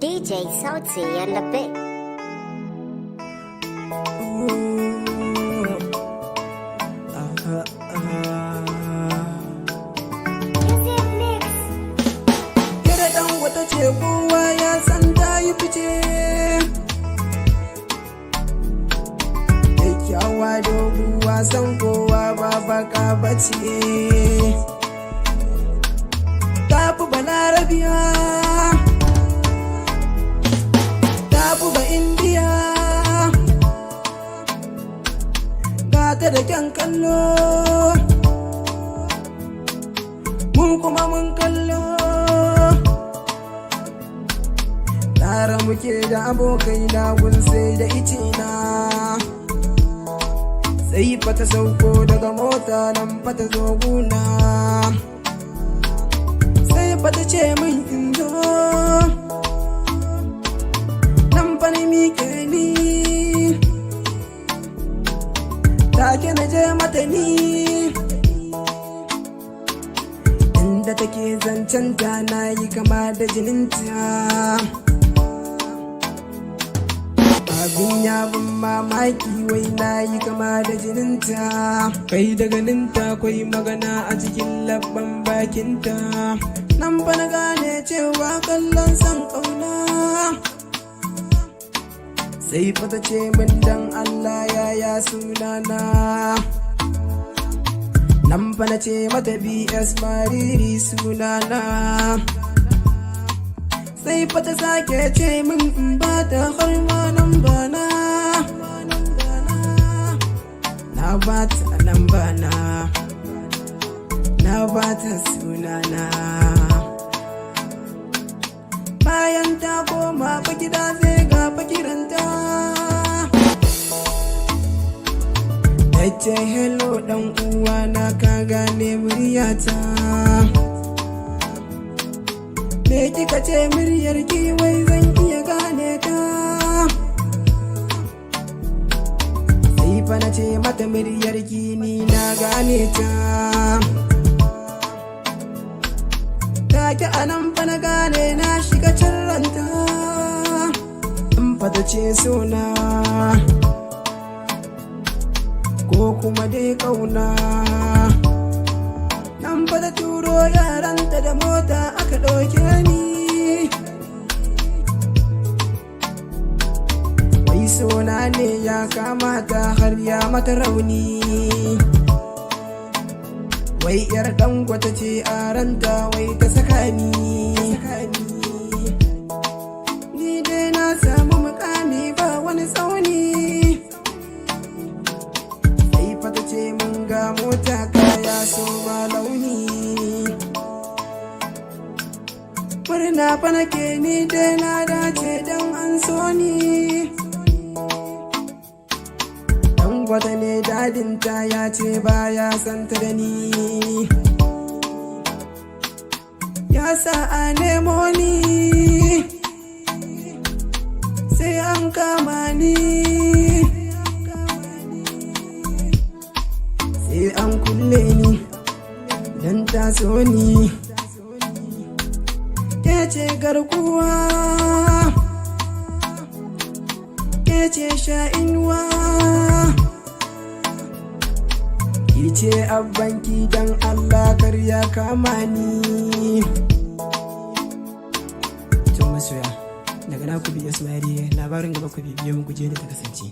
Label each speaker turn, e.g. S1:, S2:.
S1: DJ Salty and the bit.
S2: Kira Dangote ce kowa ya san ta yi fice. Kyakyawa doguwa san kowa ba baka bace. Ta fi balarabiya. Ba Indiya gata da kyan kallo, mun kuma mun kallo. Tare muke da abokai na gun sai da icina, sai fata sauko daga mota nan fata zo guna, sai fata ce min in zo. Take na je mata ni inda take zancen ta na yi kama da jininta. Abin ya bin mamaki wai na yi kama da jininta. Kai da ganinta kwai magana a cikin labban bakinta. Nan fa na gane cewa kallon san ƙauna. Sai fata ce min dan Allah yaya sunana. Nan fa na ce mata BS Mariri sunana. Sai fata sake ce min in ba ta har ma nan bana. Na ba ta nan bana, na ba ta sunana. Bayan ta koma fa gida sai ga fakiranta. Yace hello dan uwa na ka gane muryata. Me kika ce muryar ki wai zan iya gane ta. Sai fa na ce mata muryar ki ni na gane ta. Take anan fa na gane na shiga cin ranta. In fata ce sona ko kuma dai kauna. Nan fa da turo yaranta da mota aka ɗauke ni. Wai sona ne ya kamata har ya mata rauni. Wai yar Dangote ce a ranta wai ta saka ni. Ni dai na samu mukami ba wani tsauni. Sai fata ce mun ga mota kaya so ba launi. Murna fa nake ni dai na dace dan an so ni. Dangote ne dadinta ya ce baya santa da ni. Ya sa a nemo ni, sai an kama ni, sai an kulle ni dan ta so ni. Ke ce garkuwa, ke ce sha'inuwa. Kice abbanki dan Allah kar ya kama ni. Tun masoya daga na ku biya Mariri, labarin gaba ku bibiyo mu guje da ta kasance.